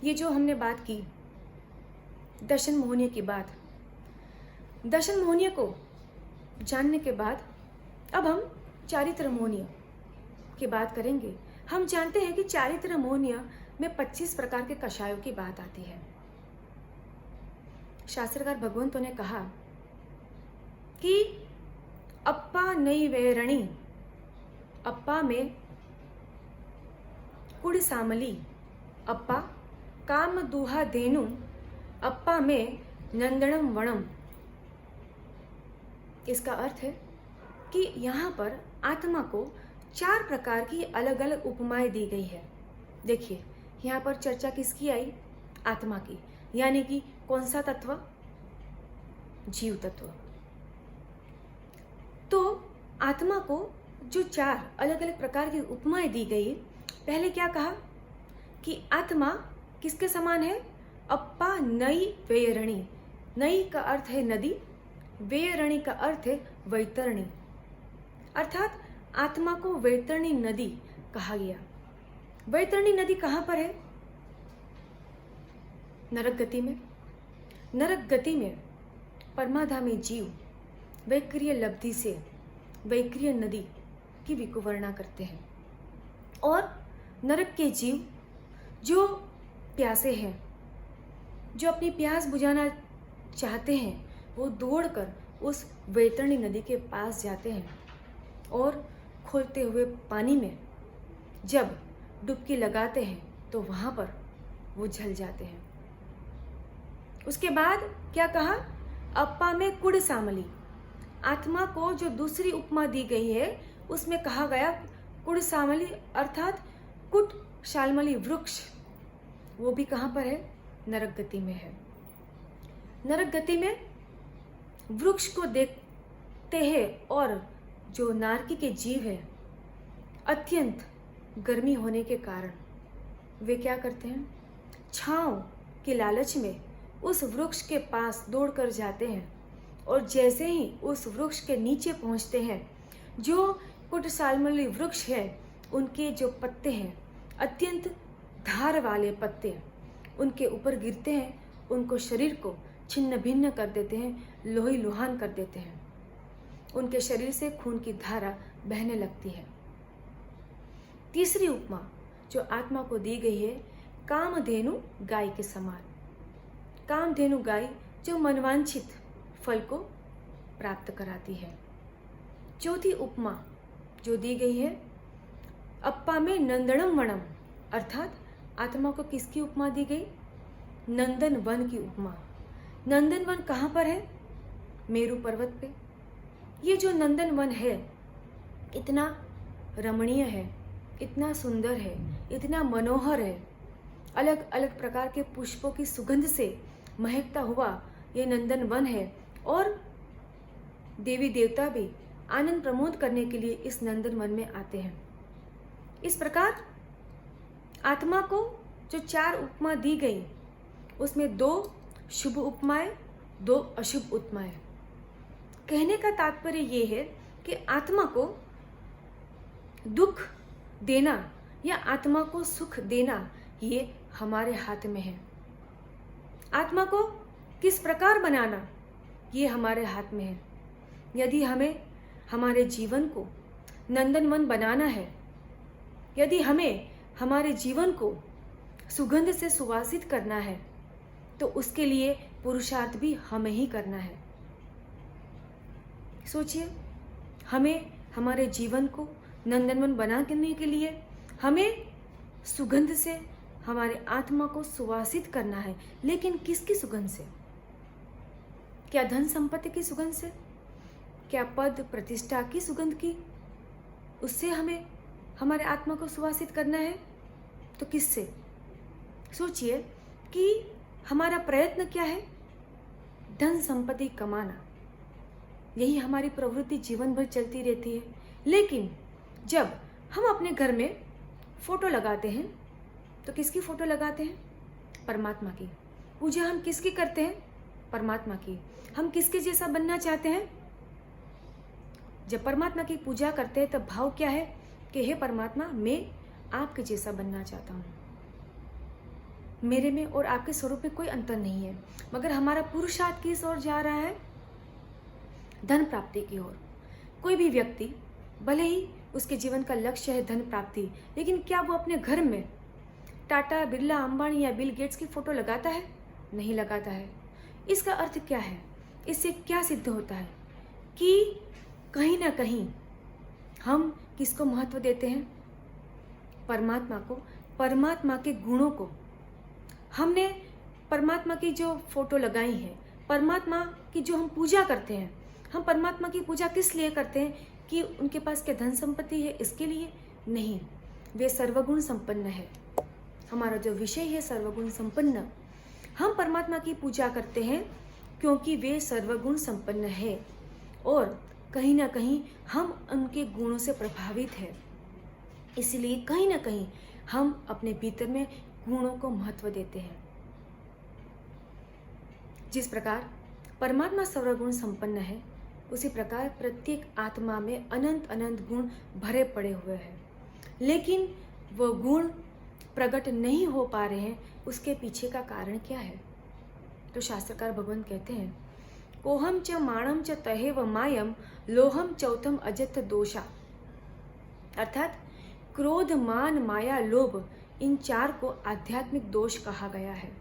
ये जो हमने बात की दर्शन मोहनीय की बात, दर्शन मोहनीय को जानने के बाद अब हम चारित्र मोहनीय की बात करेंगे। हम जानते हैं कि चारित्र मोहनीय में 25 प्रकार के कषायों की बात आती है। शास्त्रकार भगवंतों ने कहा कि अप्पा नई वैरणी, अप्पा में कुड़ सामली, अप्पा काम दूहा धेनु, अप्पा में नंदनम वणम। इसका अर्थ है कि यहाँ पर आत्मा को 4 प्रकार की अलग अलग उपमाएं दी गई है। देखिए यहाँ पर चर्चा किसकी आई? आत्मा की, यानी कि कौन सा तत्व? जीव तत्व। तो आत्मा को जो 4 अलग अलग प्रकार की उपमाएं दी गई, पहले क्या कहा कि आत्मा किसके समान है? अप्पा नई वैरणी। नई का अर्थ है नदी, वैरणी का अर्थ है वैतरणी, अर्थात आत्मा को वैतरणी नदी कहा गया। वैतरणी नदी कहाँ पर है? नरक गति में। नरक गति में परमाधामी जीव वैक्रिय लब्धि से वैक्रिय नदी की विकुवर्णा करते हैं, और नरक के जीव जो प्यासे हैं, जो अपनी प्यास बुझाना चाहते हैं, वो दौड़कर उस वैतरणी नदी के पास जाते हैं और खोलते हुए पानी में जब डुबकी लगाते हैं तो वहाँ पर वो जल जाते हैं। उसके बाद क्या कहा? अप्पा में कुड़ सामली। आत्मा को जो दूसरी उपमा दी गई है उसमें कहा गया कुड़ सामली, अर्थात कुट शालमली वृक्ष, वो भी कहाँ पर है? नरक गति में है। नरक गति में वृक्ष को देखते हैं और जो नारकी के जीव है, अत्यंत गर्मी होने के कारण वे क्या करते हैं? छांव के लालच में उस वृक्ष के पास दौड़कर जाते हैं, और जैसे ही उस वृक्ष के नीचे पहुंचते हैं, जो कुटसालमली वृक्ष है, उनके जो पत्ते हैं, अत्यंत धार वाले पत्ते उनके ऊपर गिरते हैं, उनको शरीर को छिन्न भिन्न कर देते हैं, लोही लुहान कर देते हैं। उनके शरीर से खून की धारा बहने लगती है। तीसरी उपमा जो आत्मा को दी गई है, कामधेनु गाय के समान। कामधेनु गाय जो मनवांछित फल को प्राप्त कराती है। चौथी उपमा जो दी गई है, अप्पा में नंदनम वनम, अर्थात आत्मा को किसकी उपमा दी गई? नंदन वन की उपमा। नंदन वन कहाँ पर है? मेरू पर्वत पे। ये जो नंदन वन है इतना रमणीय है, इतना सुंदर है, इतना मनोहर है, अलग अलग प्रकार के पुष्पों की सुगंध से महकता हुआ ये नंदन वन है, और देवी देवता भी आनंद प्रमोद करने के लिए इस नंदन वन में आते हैं। इस प्रकार आत्मा को जो 4 उपमा दी गई, उसमें 2 शुभ उपमाएं, 2 अशुभ उपमाएं। कहने का तात्पर्य ये है कि आत्मा को दुख देना या आत्मा को सुख देना ये हमारे हाथ में है। आत्मा को किस प्रकार बनाना ये हमारे हाथ में है। यदि हमें हमारे जीवन को नंदनवन बनाना है, यदि हमें हमारे जीवन को सुगंध से सुवासित करना है, तो उसके लिए पुरुषार्थ भी हमें ही करना है। सोचिए, हमें हमारे जीवन को नंदनवन बनाने के लिए हमें सुगंध से हमारे आत्मा को सुवासित करना है, लेकिन किसकी सुगंध से? क्या धन संपत्ति की सुगंध से? क्या पद प्रतिष्ठा की सुगंध की? उससे हमें हमारे आत्मा को सुवासित करना है तो किससे? सोचिए कि हमारा प्रयत्न क्या है? धन संपत्ति कमाना। यही हमारी प्रवृत्ति जीवन भर चलती रहती है। लेकिन जब हम अपने घर में फोटो लगाते हैं तो किसकी फोटो लगाते हैं? परमात्मा की। पूजा हम किसकी करते हैं? परमात्मा की। हम किसके जैसा बनना चाहते हैं? जब परमात्मा की पूजा करते हैं तब भाव क्या है कि हे परमात्मा, मैं आपके जैसा बनना चाहता हूँ। मेरे में और आपके स्वरूप में कोई अंतर नहीं है, मगर हमारा पुरुषार्थ किस ओर जा रहा है? धन प्राप्ति की ओर। कोई भी व्यक्ति, भले ही उसके जीवन का लक्ष्य है धन प्राप्ति, लेकिन क्या वो अपने घर में टाटा, बिरला, अंबानी या बिल गेट्स की फोटो लगाता है? नहीं लगाता है। इसका अर्थ क्या है? इससे क्या सिद्ध होता है कि कहीं ना कहीं हम किसको महत्व देते हैं? परमात्मा को, परमात्मा के गुणों को। हमने परमात्मा की जो फोटो लगाई है, परमात्मा की जो हम पूजा करते हैं, हम परमात्मा की पूजा किस लिए करते हैं? कि उनके पास क्या धन संपत्ति है इसके लिए? नहीं, वे सर्वगुण संपन्न है। हमारा जो विषय है सर्वगुण संपन्न। हम परमात्मा की पूजा करते हैं क्योंकि वे सर्वगुण संपन्न है और कहीं ना कहीं हम उनके गुणों से प्रभावित हैं। इसलिए कहीं ना कहीं हम अपने भीतर में गुणों को महत्व देते हैं। जिस प्रकार परमात्मा सर्वगुण संपन्न है, उसी प्रकार प्रत्येक आत्मा में अनंत अनंत गुण भरे पड़े हुए हैं, लेकिन वो गुण प्रकट नहीं हो पा रहे हैं। उसके पीछे का कारण क्या है? तो शास्त्रकार भगवान कहते हैं, कोहम च माणम च तहेव मायम लोहम चौथम अजत दोषा। अर्थात क्रोध, मान, माया, लोभ, इन चार को आध्यात्मिक दोष कहा गया है।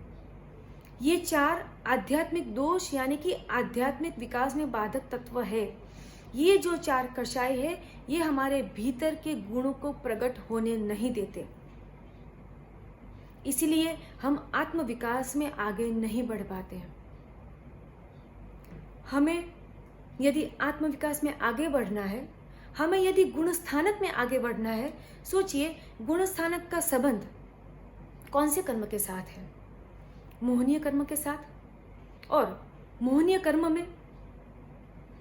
ये चार आध्यात्मिक दोष यानी कि आध्यात्मिक विकास में बाधक तत्व है। ये जो चार कषाय है, ये हमारे भीतर के गुणों को प्रकट होने नहीं देते। इसीलिए हम आत्म विकास में आगे नहीं बढ़ पाते हैं। हमें यदि आत्म विकास में आगे बढ़ना है, हमें यदि गुण स्थानक में आगे बढ़ना है, सोचिए गुण स्थानक का संबंध कौन से कर्म के साथ है? मोहनीय कर्म के साथ। और मोहनीय कर्म में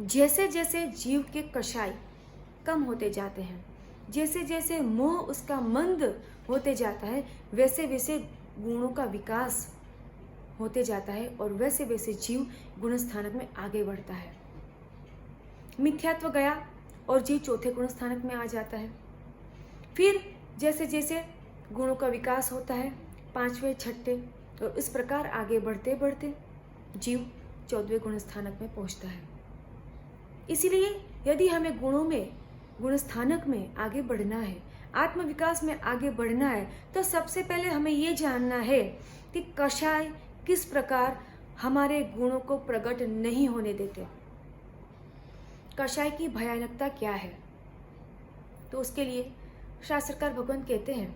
जैसे जैसे जीव के कषाय कम होते जाते हैं, जैसे जैसे मोह उसका मंद होते जाता है, वैसे वैसे गुणों का विकास होते जाता है और वैसे वैसे जीव गुण स्थानक में आगे बढ़ता है। मिथ्यात्व गया और जीव चौथे गुण स्थानक में आ जाता है। फिर जैसे जैसे गुणों का विकास होता है, पांचवें, छठे, और इस प्रकार आगे बढ़ते बढ़ते जीव चौदहवें गुण स्थानक में पहुंचता है। इसीलिए यदि हमें गुणों में, गुण स्थानक में आगे बढ़ना है, आत्म विकास में आगे बढ़ना है, तो सबसे पहले हमें ये जानना है कि कषाय किस प्रकार हमारे गुणों को प्रकट नहीं होने देते। कषाय की भयानकता क्या है? तो उसके लिए शास्त्रकार भगवान कहते हैं,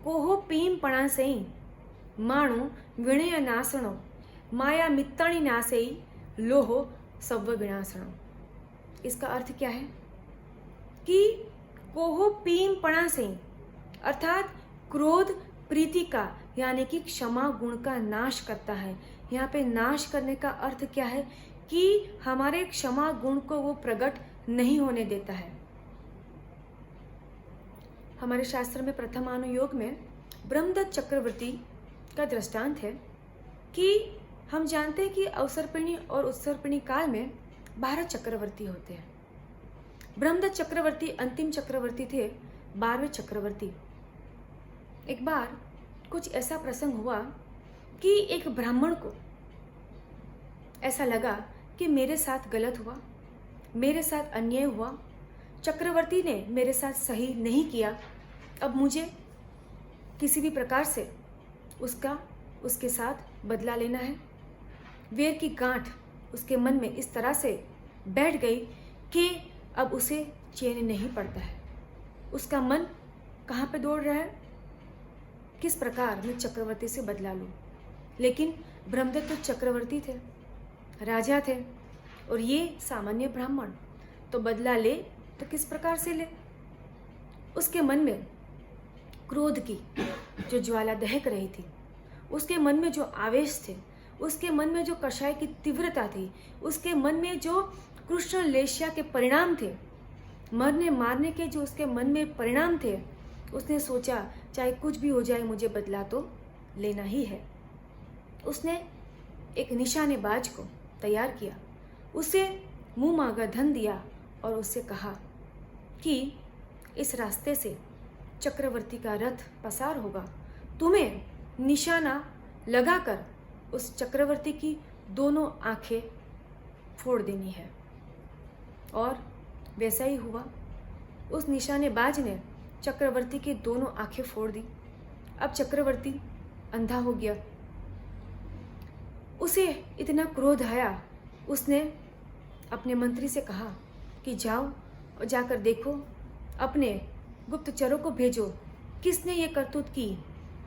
कोहो पीम पणा से माणु विणय नासणो माया मित्ताणी नासेई लोहो सव्व विनाशणो। इसका अर्थ क्या है कि कोहो पीम पणा से, अर्थात क्रोध प्रीति का यानी कि क्षमा गुण का नाश करता है। यहाँ पे नाश करने का अर्थ क्या है कि हमारे क्षमा गुण को वो प्रकट नहीं होने देता है। हमारे शास्त्र में प्रथम अनुयोग में ब्रह्मदत्त चक्रवर्ती का दृष्टांत है कि हम जानते हैं कि अवसर्पिणी और उत्सर्पिणी काल में 12 चक्रवर्ती होते हैं। ब्रह्मदत्त चक्रवर्ती अंतिम चक्रवर्ती थे, 12वें चक्रवर्ती। एक बार कुछ ऐसा प्रसंग हुआ कि एक ब्राह्मण को ऐसा लगा कि मेरे साथ गलत हुआ, मेरे साथ अन्याय हुआ, चक्रवर्ती ने मेरे साथ सही नहीं किया, अब मुझे किसी भी प्रकार से उसके साथ बदला लेना है। वेर की गांठ उसके मन में इस तरह से बैठ गई कि अब उसे चैन नहीं पड़ता है। उसका मन कहाँ पे दौड़ रहा है, किस प्रकार मैं चक्रवर्ती से बदला लूँ। लेकिन ब्रह्मदत्त तो चक्रवर्ती थे, राजा थे, और ये सामान्य ब्राह्मण, तो बदला ले तो किस प्रकार से ले। उसके मन में क्रोध की जो ज्वाला दहक रही थी, उसके मन में जो आवेश थे, उसके मन में जो कषाय की तीव्रता थी, उसके मन में जो कृष्ण लेशिया के परिणाम थे, मरने मारने के जो उसके मन में परिणाम थे, उसने सोचा चाहे कुछ भी हो जाए मुझे बदला तो लेना ही है। उसने एक निशानेबाज को तैयार किया, उसे मुंह मांगा धन दिया और उससे कहा कि इस रास्ते से चक्रवर्ती का रथ पसार होगा, तुम्हें निशाना लगाकर उस चक्रवर्ती की दोनों आंखें फोड़ देनी है। और वैसा ही हुआ। उस निशानेबाज ने चक्रवर्ती की दोनों आंखें फोड़ दी। अब चक्रवर्ती अंधा हो गया। उसे इतना क्रोध आया, उसने अपने मंत्री से कहा कि जाओ और जाकर देखो, अपने गुप्तचरों को भेजो, किसने ये करतूत की,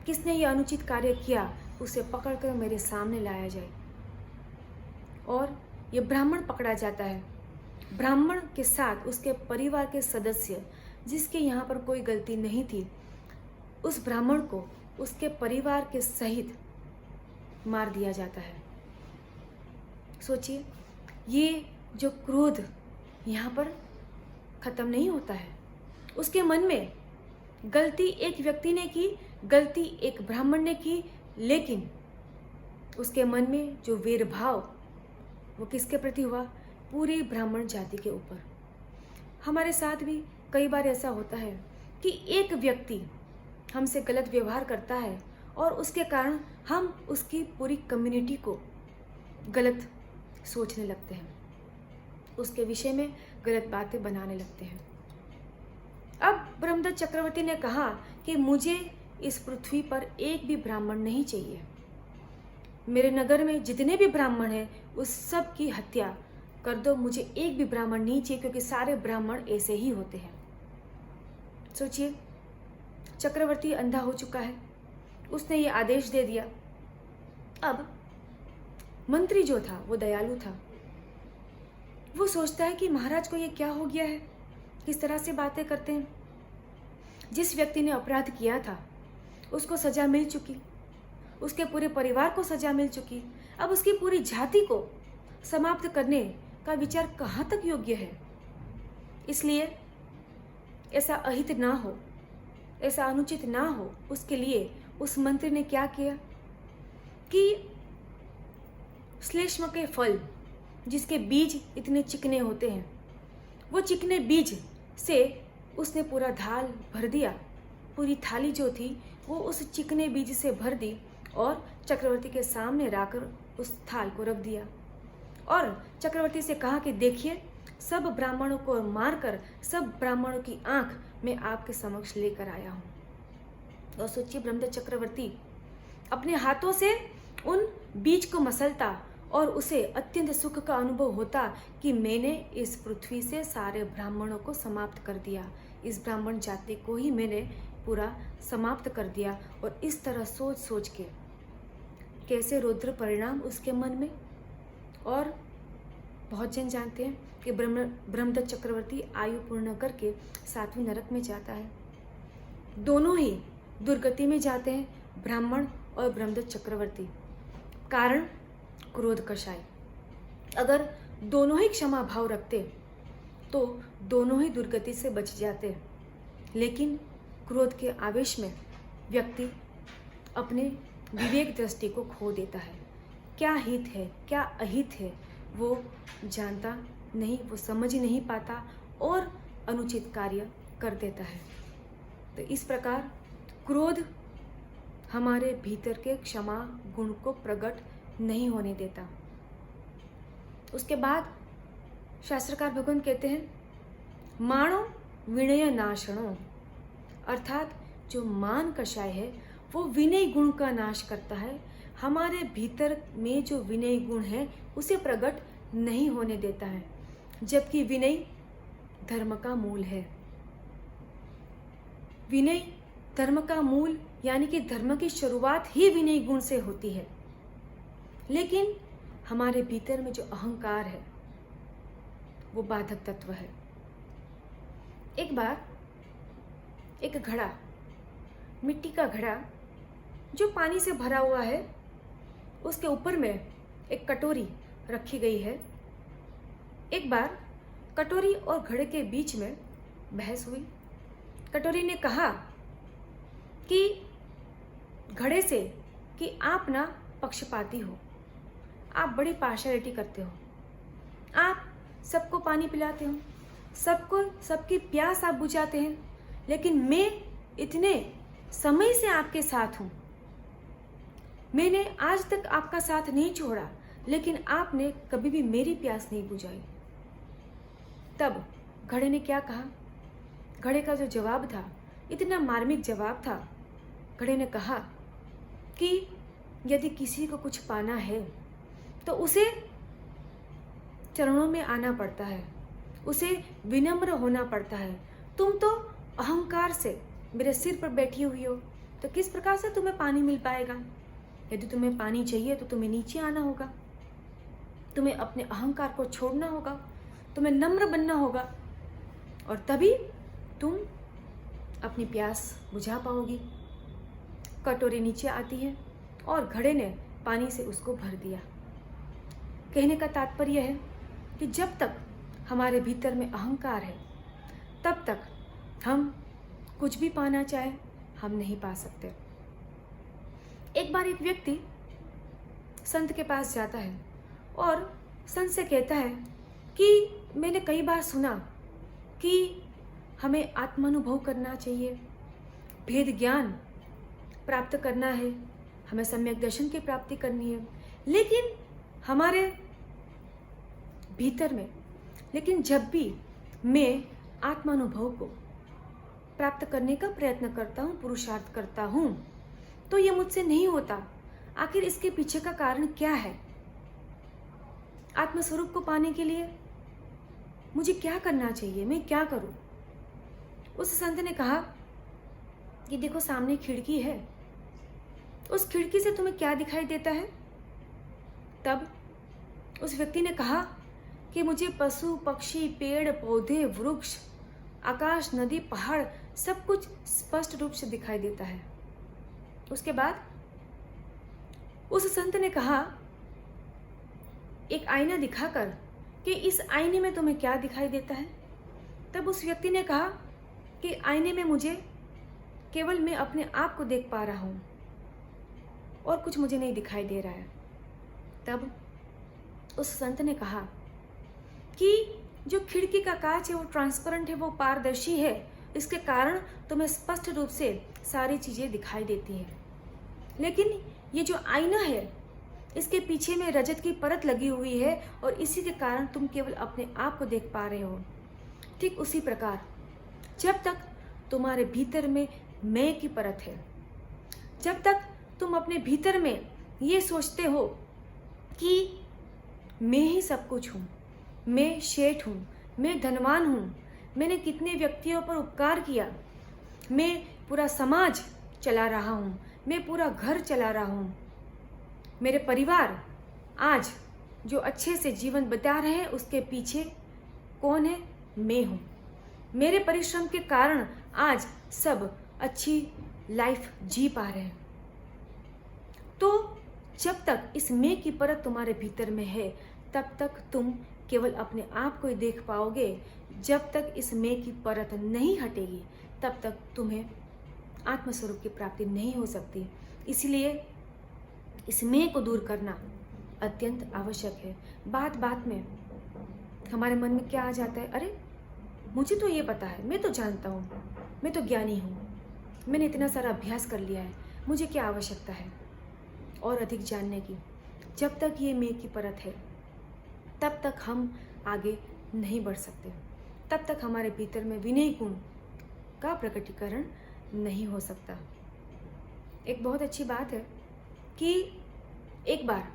किसने ये अनुचित कार्य किया, उसे पकड़कर मेरे सामने लाया जाए। और ये ब्राह्मण पकड़ा जाता है। ब्राह्मण के साथ उसके परिवार के सदस्य, जिसके यहाँ पर कोई गलती नहीं थी, उस ब्राह्मण को उसके परिवार के सहित मार दिया जाता है। सोचिए, ये जो क्रोध यहाँ पर खत्म नहीं होता है। उसके मन में गलती एक व्यक्ति ने की, गलती एक ब्राह्मण ने की, लेकिन उसके मन में जो वेरभाव वो किसके प्रति हुआ? पूरी ब्राह्मण जाति के ऊपर। हमारे साथ भी कई बार ऐसा होता है कि एक व्यक्ति हमसे गलत व्यवहार करता है और उसके कारण हम उसकी पूरी कम्युनिटी को गलत सोचने लगते हैं, उसके विषय में गलत बातें बनाने लगते हैं। अब ब्रह्मदत्त चक्रवर्ती ने कहा कि मुझे इस पृथ्वी पर एक भी ब्राह्मण नहीं चाहिए। मेरे नगर में जितने भी ब्राह्मण हैं उस सब की हत्या कर दो, मुझे एक भी ब्राह्मण नहीं चाहिए, क्योंकि सारे ब्राह्मण ऐसे ही होते हैं। सोचिए, चक्रवर्ती अंधा हो चुका है, उसने ये आदेश दे दिया। अब मंत्री जो था वो दयालु था। वो सोचता है कि महाराज को ये क्या हो गया है, किस तरह से बातें करते हैं। जिस व्यक्ति ने अपराध किया था उसको सजा मिल चुकी, उसके पूरे परिवार को सजा मिल चुकी। अब उसकी पूरी जाति को समाप्त करने का विचार कहाँ तक योग्य है? इसलिए ऐसा अहित ना हो, ऐसा अनुचित ना हो, उसके लिए उस मंत्री ने क्या किया कि श्लेष्म के फल, जिसके बीज इतने चिकने होते हैं, वो चिकने बीज से उसने पूरा थाल भर दिया। पूरी थाली जो थी वो उस चिकने बीज से भर दी और चक्रवर्ती के सामने रखकर उस थाल को रख दिया। और चक्रवर्ती से कहा कि देखिए, सब ब्राह्मणों को मारकर सब ब्राह्मणों की आंख मैं आपके समक्ष लेकर आया हूँ। और सोचिए, ब्रह्मदत्त चक्रवर्ती अपने हाथों से उन बीज को मसलता और उसे अत्यंत सुख का अनुभव होता कि मैंने इस पृथ्वी से सारे ब्राह्मणों को समाप्त कर दिया, इस ब्राह्मण जाति को ही मैंने पूरा समाप्त कर दिया। और इस तरह सोच सोच के कैसे रौद्र परिणाम उसके मन में। और बहुत जन जानते हैं कि ब्रह्मदत्त चक्रवर्ती आयु पूर्ण करके 7वें नरक में जाता है। दोनों ही दुर्गति में जाते हैं, ब्राह्मण और ब्रह्मदत्त चक्रवर्ती। कारण क्रोध कषाय। अगर दोनों ही क्षमा भाव रखते तो दोनों ही दुर्गति से बच जाते, लेकिन क्रोध के आवेश में व्यक्ति अपने विवेक दृष्टि को खो देता है। क्या हित है, क्या अहित है, वो जानता नहीं, वो समझ ही नहीं पाता और अनुचित कार्य कर देता है। तो इस प्रकार क्रोध हमारे भीतर के क्षमा गुण को प्रकट नहीं होने देता। उसके बाद शास्त्रकार भगवान कहते हैं, माणो विनय नाशनो, अर्थात जो मान कषाय है वो विनय गुण का नाश करता है। हमारे भीतर में जो विनय गुण है उसे प्रकट नहीं होने देता है, जबकि विनय धर्म का मूल है। विनय धर्म का मूल, यानी कि धर्म की शुरुआत ही विनय गुण से होती है। लेकिन हमारे भीतर में जो अहंकार है वो बाधक तत्व है। एक बार एक घड़ा, मिट्टी का घड़ा जो पानी से भरा हुआ है, उसके ऊपर में एक कटोरी रखी गई है। एक बार कटोरी और घड़े के बीच में बहस हुई। कटोरी ने कहा कि घड़े से कि आप ना पक्षपाती हो, आप बड़ी पार्शियलिटी करते हो, आप सबको पानी पिलाते हो, सबको सबकी प्यास आप बुझाते हैं, लेकिन मैं इतने समय से आपके साथ हूँ, मैंने आज तक आपका साथ नहीं छोड़ा, लेकिन आपने कभी भी मेरी प्यास नहीं बुझाई। तब घड़े ने क्या कहा? घड़े का जो जवाब था, इतना मार्मिक जवाब था। घड़े ने कहा कि यदि किसी को कुछ पाना है तो उसे चरणों में आना पड़ता है, उसे विनम्र होना पड़ता है। तुम तो अहंकार से मेरे सिर पर बैठी हुई हो, तो किस प्रकार से तुम्हें पानी मिल पाएगा? यदि तुम्हें पानी चाहिए तो तुम्हें नीचे आना होगा, तुम्हें अपने अहंकार को छोड़ना होगा, तुम्हें नम्र बनना होगा, और तभी तुम अपनी प्यास बुझा पाओगी। कटोरी नीचे आती है और घड़े ने पानी से उसको भर दिया। कहने का तात्पर्य है कि जब तक हमारे भीतर में अहंकार है, तब तक हम कुछ भी पाना चाहे हम नहीं पा सकते। एक बार एक व्यक्ति संत के पास जाता है और संत से कहता है कि मैंने कई बार सुना कि हमें आत्मानुभव करना चाहिए, भेद ज्ञान प्राप्त करना है, हमें सम्यक दर्शन की प्राप्ति करनी है, लेकिन हमारे भीतर में, लेकिन जब भी मैं आत्मानुभव को प्राप्त करने का प्रयत्न करता हूँ, पुरुषार्थ करता हूँ, तो ये मुझसे नहीं होता। आखिर इसके पीछे का कारण क्या है? आत्मस्वरूप को पाने के लिए मुझे क्या करना चाहिए, मैं क्या करूं? उस संत ने कहा कि देखो, सामने खिड़की है, उस खिड़की से तुम्हें क्या दिखाई देता है? तब उस व्यक्ति ने कहा कि मुझे पशु पक्षी, पेड़ पौधे, वृक्ष, आकाश, नदी, पहाड़ सब कुछ स्पष्ट रूप से दिखाई देता है। उसके बाद उस संत ने कहा एक आईना दिखाकर कि इस आईने में तुम्हें क्या दिखाई देता है? तब उस व्यक्ति ने कहा कि आईने में मुझे केवल मैं अपने आप को देख पा रहा हूँ और कुछ मुझे नहीं दिखाई दे रहा है। तब उस संत ने कहा कि जो खिड़की का कांच है वो ट्रांसपेरेंट है, वो पारदर्शी है, इसके कारण तुम्हें स्पष्ट रूप से सारी चीजें दिखाई देती हैं। लेकिन ये जो आईना है, इसके पीछे में रजत की परत लगी हुई है और इसी के कारण तुम केवल अपने आप को देख पा रहे हो। ठीक उसी प्रकार जब तक तुम्हारे भीतर में मैं की परत है, जब तक तुम अपने भीतर में ये सोचते हो कि मैं ही सब कुछ हूँ, मैं शेठ हूँ, मैं धनवान हूँ, मैंने कितने व्यक्तियों पर उपकार किया, मैं पूरा समाज चला रहा हूँ, मैं पूरा घर चला रहा हूँ, मेरे परिवार आज जो अच्छे से जीवन बिता रहे हैं उसके पीछे कौन है? मैं हूँ। मेरे परिश्रम के कारण आज सब अच्छी लाइफ जी पा रहे हैं। तो जब तक इस मैं की परत तुम्हारे भीतर में है, तब तक तुम केवल अपने आप को ही देख पाओगे। जब तक इस मैं की परत नहीं हटेगी, तब तक तुम्हें आत्मस्वरूप की प्राप्ति नहीं हो सकती। इसलिए इस मैं को दूर करना अत्यंत आवश्यक है। बात बात में हमारे मन में क्या आ जाता है? अरे मुझे तो ये पता है, मैं तो जानता हूँ, मैं तो ज्ञानी हूँ, मैंने इतना सारा अभ्यास कर लिया है, मुझे क्या आवश्यकता है और अधिक जानने की? जब तक ये मैं की परत है, तब तक हम आगे नहीं बढ़ सकते, तब तक हमारे भीतर में विनय गुण का प्रकटीकरण नहीं हो सकता। एक बहुत अच्छी बात है कि एक बार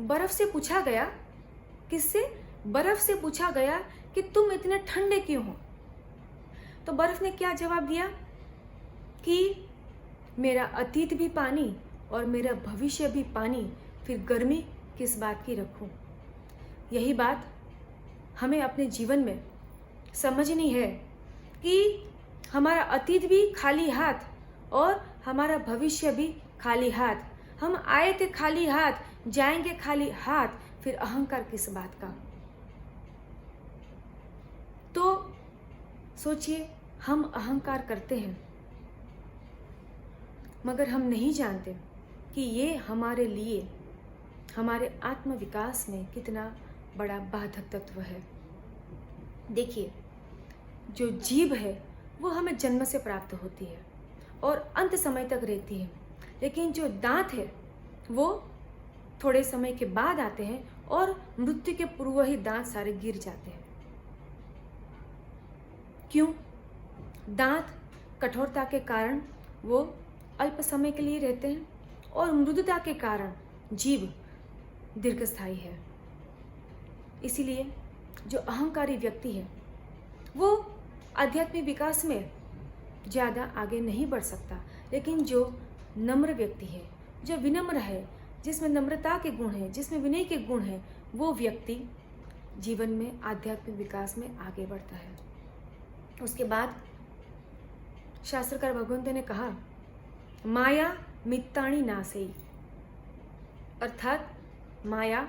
बर्फ से पूछा गया, किससे? बर्फ से पूछा गया कि तुम इतने ठंडे क्यों हो? तो बर्फ ने क्या जवाब दिया कि मेरा अतीत भी पानी और मेरा भविष्य भी पानी, फिर गर्मी किस बात की रखूं? यही बात हमें अपने जीवन में समझनी है कि हमारा अतीत भी खाली हाथ और हमारा भविष्य भी खाली हाथ। हम आए थे खाली हाथ, जाएंगे खाली हाथ, फिर अहंकार किस बात का? तो सोचिए, हम अहंकार करते हैं मगर हम नहीं जानते कि ये हमारे लिए, हमारे आत्म विकास में कितना बड़ा बाधक तत्व है। देखिए, जो जीभ है वो हमें जन्म से प्राप्त होती है और अंत समय तक रहती है, लेकिन जो दांत है वो थोड़े समय के बाद आते हैं और मृत्यु के पूर्व ही दांत सारे गिर जाते हैं। क्यों? दांत कठोरता के कारण वो अल्प समय के लिए रहते हैं और मृदुता के कारण जीव दीर्घस्थायी है। इसीलिए जो अहंकारी व्यक्ति है वो आध्यात्मिक विकास में ज़्यादा आगे नहीं बढ़ सकता, लेकिन जो नम्र व्यक्ति है, जो विनम्र है, जिसमें नम्रता के गुण हैं, जिसमें विनय के गुण हैं, वो व्यक्ति जीवन में आध्यात्मिक विकास में आगे बढ़ता है। उसके बाद शास्त्रकार भगवंत ने कहा, माया मित्ताणी नासेई, अर्थात माया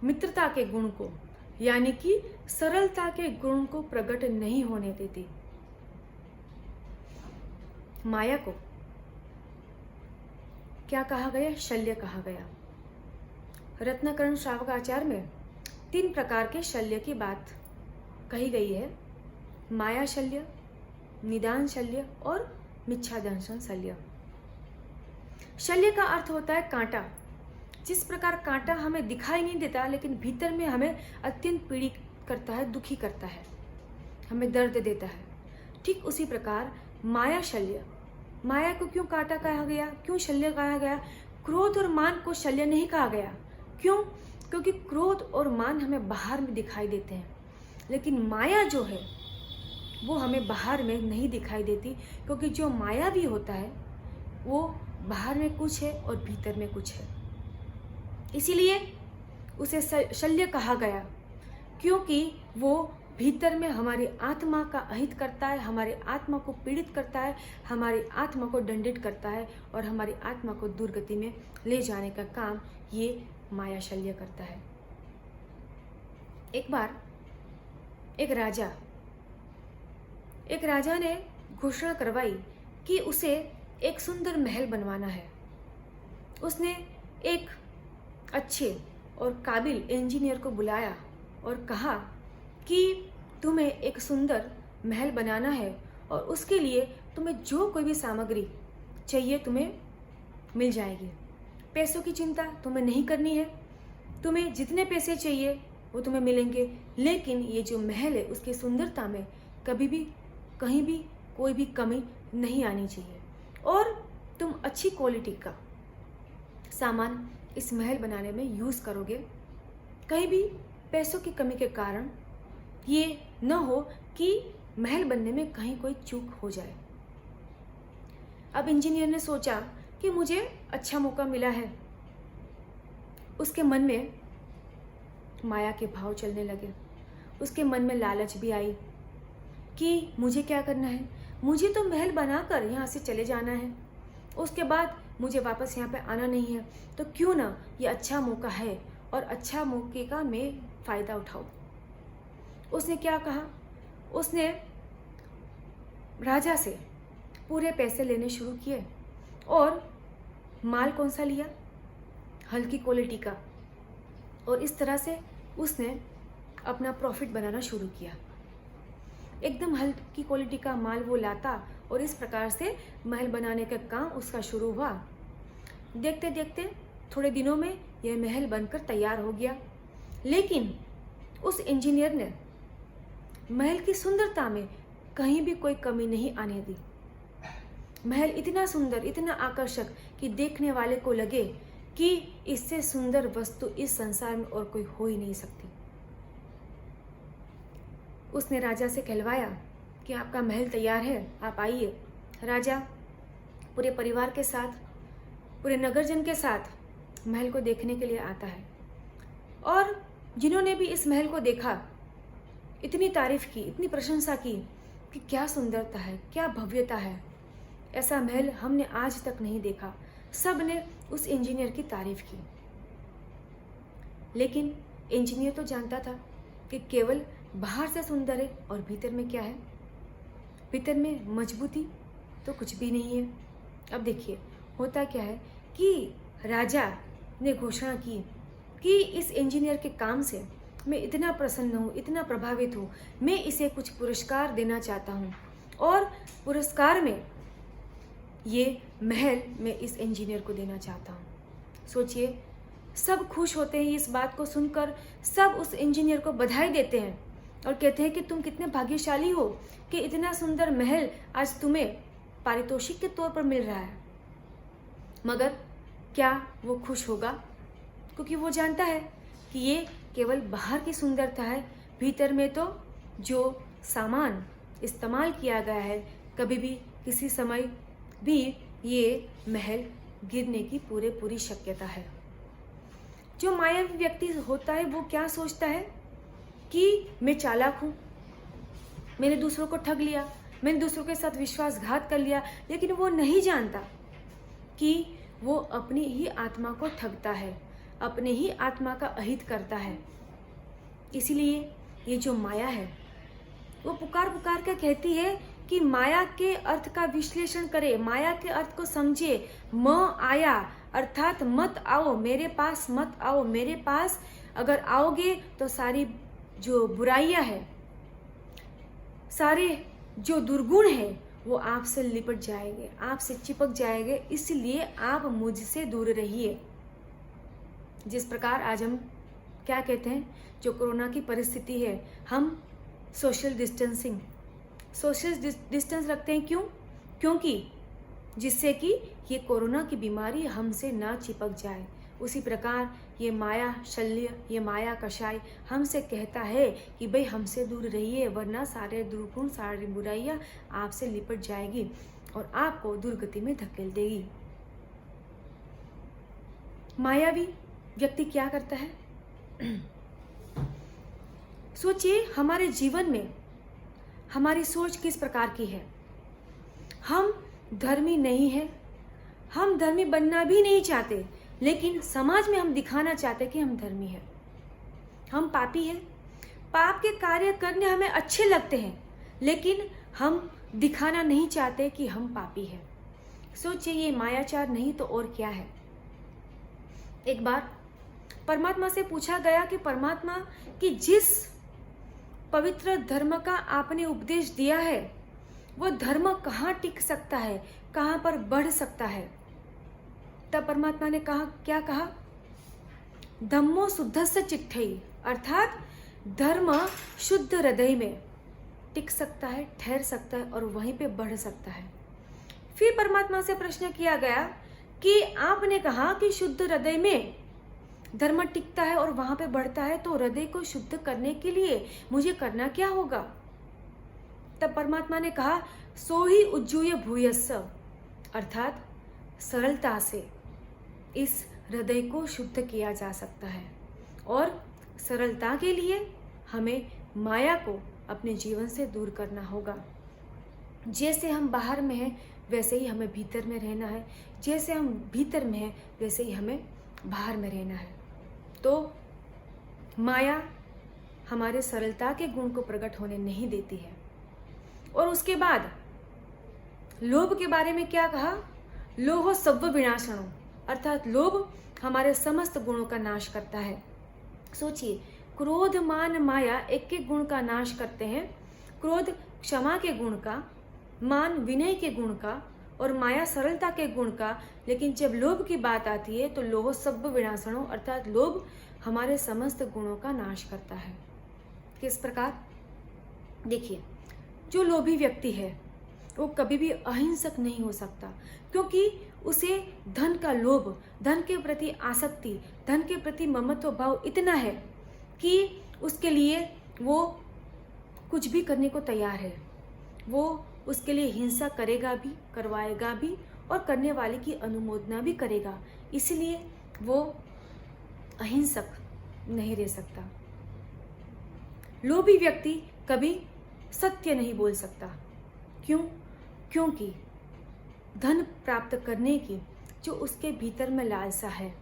मित्रता के गुण को यानी कि सरलता के गुण को प्रकट नहीं होने देती। माया को क्या कहा गया? शल्य कहा गया। रत्नाकरण श्रावकाचार्य में 3 प्रकार के शल्य की बात कही गई है। माया शल्य, निदान शल्य और मिच्छादंशन शल्य। शल्य का अर्थ होता है कांटा। जिस प्रकार कांटा हमें दिखाई नहीं देता लेकिन भीतर में हमें अत्यंत पीड़ित करता है, दुखी करता है, हमें दर्द देता है, ठीक उसी प्रकार माया शल्य। माया को क्यों कांटा कहा गया, क्यों शल्य कहा गया? क्रोध और मान को शल्य नहीं कहा गया। क्यों? क्योंकि क्रोध और मान हमें बाहर में दिखाई देते हैं, लेकिन माया जो है वो हमें बाहर में नहीं दिखाई देती, क्योंकि जो माया भी होता है वो बाहर में कुछ है और भीतर में कुछ है। इसीलिए उसे शल्य कहा गया, क्योंकि वो भीतर में हमारी आत्मा का अहित करता है, हमारी आत्मा को पीड़ित करता है, हमारी आत्मा को दंडित करता है और हमारी आत्मा को दुर्गति में ले जाने का काम ये माया शल्य करता है। एक बार एक राजा ने घोषणा करवाई कि उसे एक सुंदर महल बनवाना है। उसने एक अच्छे और काबिल इंजीनियर को बुलाया और कहा कि तुम्हें एक सुंदर महल बनाना है और उसके लिए तुम्हें जो कोई भी सामग्री चाहिए तुम्हें मिल जाएगी। पैसों की चिंता तुम्हें नहीं करनी है, तुम्हें जितने पैसे चाहिए वो तुम्हें मिलेंगे, लेकिन ये जो महल है उसकी सुंदरता में कभी भी कहीं भी कोई भी कमी नहीं आनी चाहिए और तुम अच्छी क्वालिटी का सामान इस महल बनाने में यूज़ करोगे। कहीं भी पैसों की कमी के कारण ये न हो कि महल बनने में कहीं कोई चूक हो जाए। अब इंजीनियर ने सोचा कि मुझे अच्छा मौका मिला है। उसके मन में माया के भाव चलने लगे, उसके मन में लालच भी आई कि मुझे क्या करना है, मुझे तो महल बनाकर यहाँ से चले जाना है, उसके बाद मुझे वापस यहाँ पे आना नहीं है, तो क्यों ना ये अच्छा मौका है और अच्छा मौके का मैं फ़ायदा उठाऊं। उसने क्या कहा? उसने राजा से पूरे पैसे लेने शुरू किए और माल कौन सा लिया? हल्की क्वालिटी का। और इस तरह से उसने अपना प्रॉफिट बनाना शुरू किया। एकदम हल्की क्वालिटी का माल वो लाता और इस प्रकार से महल बनाने का काम उसका शुरू हुआ। देखते देखते थोड़े दिनों में यह महल बनकर तैयार हो गया, लेकिन उस इंजीनियर ने महल की सुंदरता में कहीं भी कोई कमी नहीं आने दी। महल इतना सुंदर, इतना आकर्षक कि देखने वाले को लगे कि इससे सुंदर वस्तु इस संसार में और कोई हो ही नहीं सकती। उसने राजा से कहलवाया कि आपका महल तैयार है, आप आइए। राजा पूरे परिवार के साथ, पूरे नगरजन के साथ महल को देखने के लिए आता है और जिन्होंने भी इस महल को देखा इतनी तारीफ की, इतनी प्रशंसा की कि क्या सुंदरता है, क्या भव्यता है, ऐसा महल हमने आज तक नहीं देखा। सब ने उस इंजीनियर की तारीफ की, लेकिन इंजीनियर तो जानता था कि केवल बाहर से सुंदर है और भीतर में क्या है, भीतर में मजबूती तो कुछ भी नहीं है। अब देखिए होता क्या है कि राजा ने घोषणा की कि इस इंजीनियर के काम से मैं इतना प्रसन्न हूँ, इतना प्रभावित हूँ, मैं इसे कुछ पुरस्कार देना चाहता हूँ और पुरस्कार में ये महल मैं इस इंजीनियर को देना चाहता हूँ। सोचिए, सब खुश होते हैं इस बात को सुनकर, सब उस इंजीनियर को बधाई देते हैं और कहते हैं कि तुम कितने भाग्यशाली हो कि इतना सुंदर महल आज तुम्हें पारितोषिक के तौर पर मिल रहा है। मगर क्या वो खुश होगा? क्योंकि वो जानता है कि ये केवल बाहर की सुंदरता है, भीतर में तो जो सामान इस्तेमाल किया गया है, कभी भी किसी समय भी ये महल गिरने की पूरी शक्यता है। जो मायावी व्यक्ति होता है वो क्या सोचता है कि मैं चालाक हूँ, मैंने दूसरों को ठग लिया, मैंने दूसरों के साथ विश्वासघात कर लिया, लेकिन वो नहीं जानता कि वो अपनी ही आत्मा को ठगता है, अपने ही आत्मा का अहित करता है। इसीलिए ये जो माया है वो पुकार पुकार कर कहती है कि माया के अर्थ का विश्लेषण करे, माया के अर्थ को समझे। म आया अर्थात मत आओ, मेरे पास मत आओ, मेरे पास अगर आओगे तो सारी जो बुराइयां है, सारे जो दुर्गुण है वो आपसे लिपट जाएंगे, आपसे चिपक जाएंगे। इसलिए आप मुझसे दूर रहिए। जिस प्रकार आज हम क्या कहते हैं, जो कोरोना की परिस्थिति है, हम सोशल डिस्टेंस रखते हैं। क्यों? क्योंकि जिससे कि ये कोरोना की बीमारी हमसे ना चिपक जाए। उसी प्रकार ये माया शल्य, ये माया कषाय हमसे कहता है कि भाई हमसे दूर रहिए, वरना सारे दुर्गुण, सारी बुराइयां आपसे लिपट जाएगी और आपको दुर्गति में धकेल देगी। मायावी व्यक्ति क्या करता है? सोचिए, हमारे जीवन में हमारी सोच किस प्रकार की है। हम धर्मी नहीं हैं, हम धर्मी बनना भी नहीं चाहते, लेकिन समाज में हम दिखाना चाहते कि हम धर्मी हैं। हम पापी हैं, पाप के कार्य करने हमें अच्छे लगते हैं, लेकिन हम दिखाना नहीं चाहते कि हम पापी हैं। सोचिए, ये मायाचार नहीं तो और क्या है। एक बार परमात्मा से पूछा गया कि परमात्मा, कि जिस पवित्र धर्म का आपने उपदेश दिया है वो धर्म कहाँ टिक सकता है, कहाँ पर बढ़ सकता है? तब परमात्मा ने कहा, क्या कहा? धम्मो शुद्धस्य चिट्ठई, अर्थात धर्म शुद्ध हृदय में टिक सकता है, ठहर सकता है और वहीं पे बढ़ सकता है। फिर परमात्मा से प्रश्न किया गया कि आपने कहा कि शुद्ध हृदय में धर्म टिकता है और वहां पे बढ़ता है, तो हृदय को शुद्ध करने के लिए मुझे करना क्या होगा? तब परमात्मा ने कहा, सो ही उज्जूय भूयस्स, अर्थात सरलता से इस हृदय को शुद्ध किया जा सकता है। और सरलता के लिए हमें माया को अपने जीवन से दूर करना होगा। जैसे हम बाहर में हैं वैसे ही हमें भीतर में रहना है, जैसे हम भीतर में हैं वैसे ही हमें बाहर में रहना है। तो माया हमारे सरलता के गुण को प्रकट होने नहीं देती है। और उसके बाद लोभ के बारे में क्या कहा? लोहो सव्व विनाशनो, अर्थात लोभ हमारे समस्त गुणों का नाश करता है। सोचिए, क्रोध मान माया एक एक गुण का नाश करते हैं। क्रोध क्षमा के गुण का, मान विनय के गुण का और माया सरलता के गुण का। लेकिन जब लोभ की बात आती है तो लोह सव्व विनाशनो, अर्थात लोभ हमारे समस्त गुणों का नाश करता है। किस प्रकार? देखिए, जो लोभी व्यक्ति है वो कभी भी अहिंसक नहीं हो सकता, क्योंकि उसे धन का लोभ, धन के प्रति आसक्ति, धन के प्रति ममत्व भाव इतना है कि उसके लिए वो कुछ भी करने को तैयार है। वो उसके लिए हिंसा करेगा भी, करवाएगा भी और करने वाले की अनुमोदना भी करेगा। इसलिए वो अहिंसक नहीं रह सकता। लोभी व्यक्ति कभी सत्य नहीं बोल सकता। क्यों? क्योंकि धन प्राप्त करने की जो उसके भीतर में लालसा है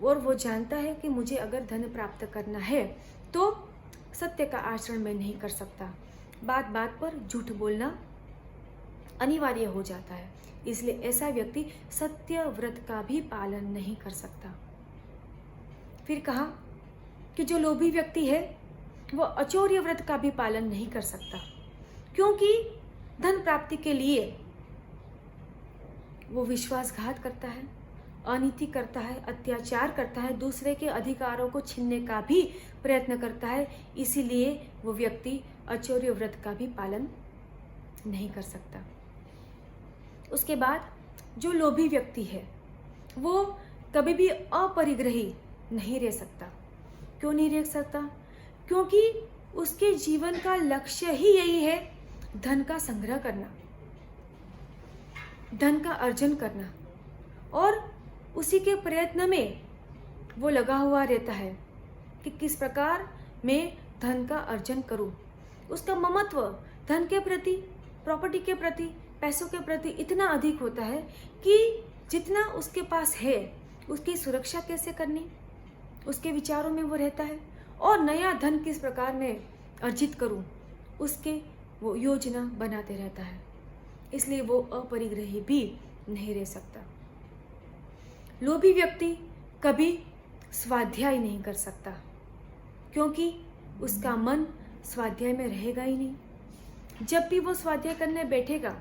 और वो जानता है कि मुझे अगर धन प्राप्त करना है तो सत्य का आचरण मैं नहीं कर सकता, बात बात पर झूठ बोलना अनिवार्य हो जाता है। इसलिए ऐसा व्यक्ति सत्य व्रत का भी पालन नहीं कर सकता। फिर कहा कि जो लोभी व्यक्ति है वो अचौर्य व्रत का भी पालन नहीं कर सकता, क्योंकि धन प्राप्ति के लिए वो विश्वासघात करता है, अनीति करता है, अत्याचार करता है, दूसरे के अधिकारों को छीनने का भी प्रयत्न करता है। इसीलिए वो व्यक्ति अचौर्य व्रत का भी पालन नहीं कर सकता। उसके बाद जो लोभी व्यक्ति है वो कभी भी अपरिग्रही नहीं रह सकता। क्यों नहीं रह सकता? क्योंकि उसके जीवन का लक्ष्य ही यही है, धन का संग्रह करना, धन का अर्जन करना, और उसी के प्रयत्न में वो लगा हुआ रहता है कि किस प्रकार मैं धन का अर्जन करूं। उसका ममत्व धन के प्रति, प्रॉपर्टी के प्रति, पैसों के प्रति इतना अधिक होता है कि जितना उसके पास है उसकी सुरक्षा कैसे करनी, उसके विचारों में वो रहता है। और नया धन किस प्रकार मैं अर्जित करूं, उसके वो योजना बनाते रहता है। इसलिए वो अपरिग्रही भी नहीं रह सकता। लोभी व्यक्ति कभी स्वाध्याय नहीं कर सकता, क्योंकि उसका मन स्वाध्याय में रहेगा ही नहीं। जब भी वो स्वाध्याय करने बैठेगा,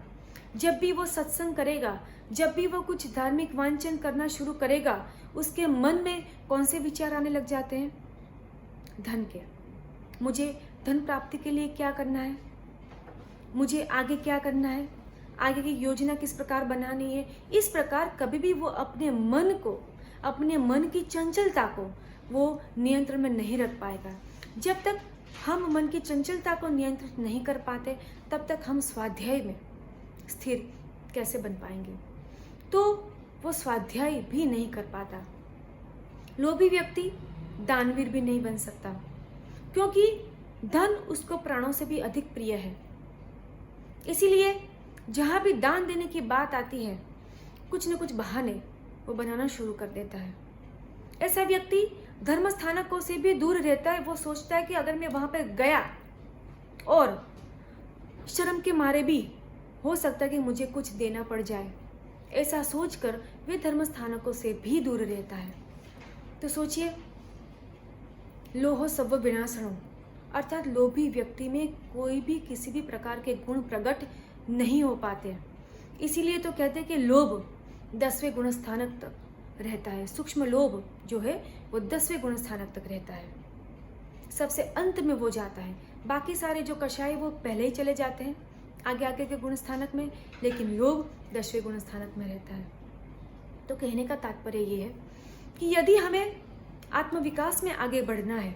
जब भी वो सत्संग करेगा, जब भी वो कुछ धार्मिक वांछन करना शुरू करेगा, उसके मन में कौन से विचार आने लग जाते हैं? धन के। मुझे धन प्राप्ति के लिए क्या करना है, मुझे आगे क्या करना है, आगे की योजना किस प्रकार बनानी है। इस प्रकार कभी भी वो अपने मन को, अपने मन की चंचलता को वो नियंत्रण में नहीं रख पाएगा। जब तक हम मन की चंचलता को नियंत्रित नहीं कर पाते, तब तक हम स्वाध्याय में स्थिर कैसे बन पाएंगे? तो वो स्वाध्याय भी नहीं कर पाता। लोभी व्यक्ति दानवीर भी नहीं बन सकता, क्योंकि धन उसको प्राणों से भी अधिक प्रिय है। इसीलिए जहां भी दान देने की बात आती है, कुछ न कुछ बहाने वो बनाना शुरू कर देता है। ऐसा व्यक्ति धर्म स्थानकों से भी दूर रहता है। वो सोचता है कि अगर मैं वहां पर गया और शर्म के मारे भी हो सकता है कि मुझे कुछ देना पड़ जाए, ऐसा सोचकर वे धर्म स्थानकों से भी दूर रहता है। तो सोचिए, लोहो सव विनाशनो, अर्थात लोभी व्यक्ति में कोई भी किसी भी प्रकार के गुण प्रकट नहीं हो पाते। इसीलिए तो कहते हैं कि लोभ 10वें गुण स्थानक तक रहता है। सूक्ष्म लोभ जो है वो 10वें गुण स्थानक तक रहता है, सबसे अंत में वो जाता है। बाकी सारे जो कषाय वो पहले ही चले जाते हैं आगे आगे के गुण स्थानक में, लेकिन लोभ 10वें गुण स्थानक में रहता है। तो कहने का तात्पर्य ये है कि यदि हमें आत्मविकास में आगे बढ़ना है,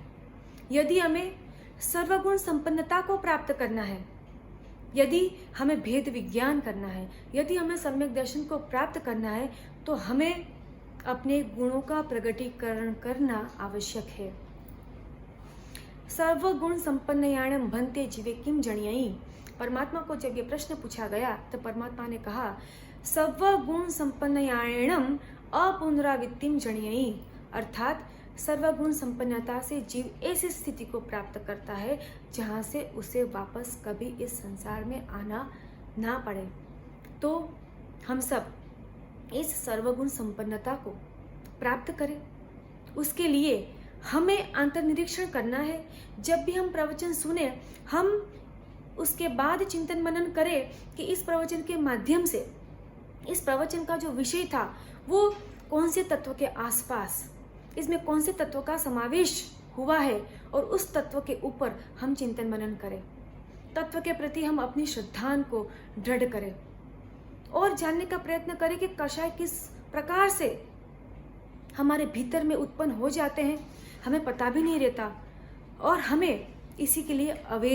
यदि हमें सर्वगुण संपन्नता को प्राप्त करना है, यदि हमें भेद विज्ञान करना है, यदि हमें सम्यक दर्शन को प्राप्त करना है, तो हमें अपने गुणों का प्रगटीकरण करना आवश्यक है। सर्वगुण संपन्नयाणम भन्ते जीवे किम जणियई। परमात्मा को जब ये प्रश्न पूछा गया तो परमात्मा ने कहा, सर्वगुण संपन्नयाणम अपुनरावृत्तिम जणियई, अर्थात सर्वगुण संपन्नता से जीव ऐसी स्थिति को प्राप्त करता है जहाँ से उसे वापस कभी इस संसार में आना ना पड़े। तो हम सब इस सर्वगुण संपन्नता को प्राप्त करें, उसके लिए हमें अंतर्निरीक्षण करना है। जब भी हम प्रवचन सुने, हम उसके बाद चिंतन मनन करें कि इस प्रवचन के माध्यम से, इस प्रवचन का जो विषय था वो कौन से तत्व के आसपास, इसमें कौन से तत्व का समावेश हुआ है, और उस तत्व के ऊपर हम चिंतन मनन करें। तत्व के प्रति हम अपनी श्रद्धा को दृढ़ करें और जानने का प्रयत्न करें कि कषाय किस प्रकार से हमारे भीतर में उत्पन्न हो जाते हैं, हमें पता भी नहीं रहता, और हमें इसी के लिए अवेद